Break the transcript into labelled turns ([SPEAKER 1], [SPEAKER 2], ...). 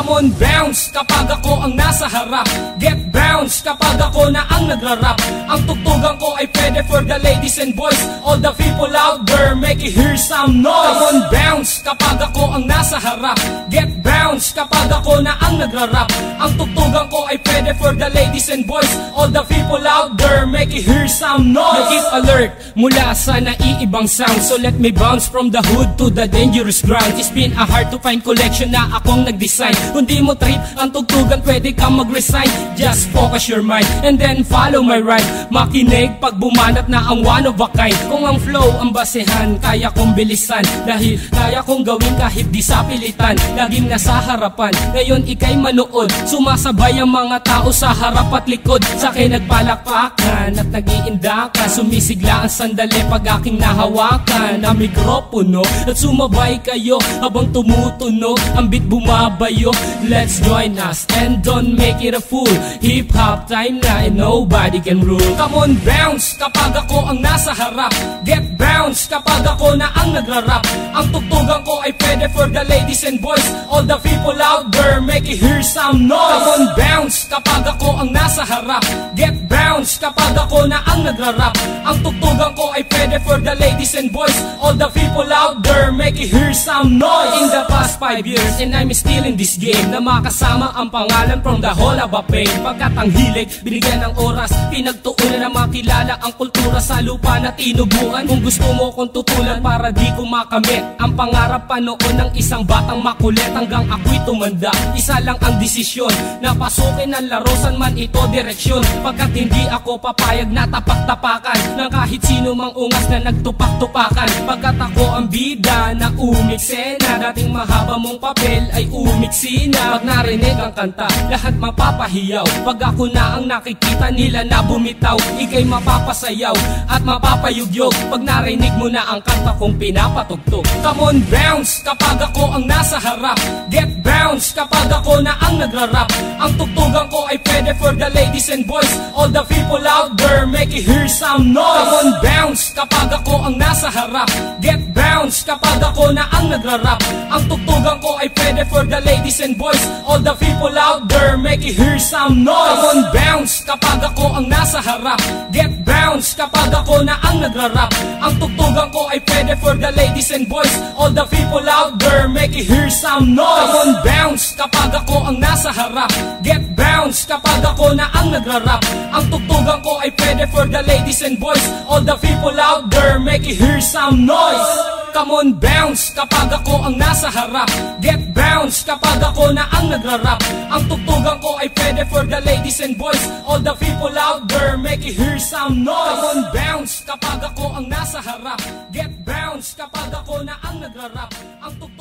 [SPEAKER 1] Come on, bounce kapag ako ang nasa harap. Get bounce kapag ako na ang nagrarap. Ang tugtugan ko ay pwede for the ladies and boys. All the people out there, make it hear some noise. Come on, bounce kapag ako ang nasa harap. Get bounce kapag ako na ang nagrarap. Ang tugtugan ko ay pwede for the ladies and boys. All the people out there, make it hear some noise. Keep alert mula sa naiibang sound. So let me bounce from the hood to the dangerous ground. It's been a hard to find collection na akong nag-design. Kung di mo trip ang tugtugan, pwede kang mag-resign. Just focus your mind and then follow my rhyme. Makinig pag bumanat na ang one of a kind. Kung ang flow ang basehan, kaya kong bilisan. Dahil kaya kong gawin kahit di sa pilitan. Laging nasa harapan, ngayon ikay manood. Sumasabay ang mga tao sa harap at likod. Sa'kin nagpalakpakan at nag-iindakan. Sumisigla ang sandali pag aking nahawakan ang mikropono. At sumabay kayo habang tumutunog ang beat bumabayo. Let's join us and don't make it a fool. Hip-hop time na and nobody can rule. Come on, bounce kapag ako ang nasa harap. Get bounce kapag ako na ang nagrarap. Ang tugtugan ko ay pwede for the ladies and boys. All the people out there, make it hear some noise. Come on, bounce kapag ako ang nasa harap. Get bounce kapag ako na ang nagrarap. Ang tugtugan ko ay pwede for the ladies and boys. All the people out there, make it hear some noise. In the past 5 years and I'm still in this game, na makasama ang pangalan from the whole of a pain. Pagkat ang hilig, binigyan ng oras, pinagtuunan na makilala ang kultura sa lupa na tinubuan. Kung gusto mo kong tutulan para di ko makamit ang pangarap pa noon ng isang batang makulit. Hanggang ako'y tumanda, isa lang ang desisyon, na pasukin ang laro san man ito direksyon. Pagkat hindi ako papayag na tapak-tapakan ng kahit sino mang ungas na nagtupak-tupakan. Pagkat ako ang bida na umiksena, dating mahaba mong papel ay umiksi na. Pag narinig ang kanta, lahat mapapahiyaw. Pag ako na ang nakikita nila na bumitaw, ikay mapapasayaw at mapapayugyog. Pag narinig mo na ang kanta kong pinapatugtog. Come on, bounce kapag ako ang nasa harap. Get bounce kapag ako na ang nagrarap. Ang tugtugan ko ay pwede for the ladies and boys. All the people out there, make it hear some noise. Come on, bounce kapag ako ang nasa harap. Get bounce kapag ako na ang nagrarap. Ang tugtugan ko ay pwede for the ladies and boys. All the people out there, make it hear some noise. Come on, bounce kapag ako ang nasa harap. Get bounce kapag ako na ang nagrarap. Ang tugtugan ko ay pwede for the ladies and boys. All the people out there, make it hear some noise. Come on, bounce kapag ako ang nasa harap. Get bounce kapag ako na ang nagrarap. Ang tugtugan ko ay pwede for the ladies and boys. All the people out there, make it hear some noise. Come on, bounce kapag ako ang nasa harap. Get bounce kapag ako na ang nagrarap. Ang tugtugan ko ay pwede for the ladies and boys. All the people out there, make it hear some noise. Come on, bounce kapag ako ang nasa harap. Get bounce kapag ako na ang nagrarap. Ang tugtugan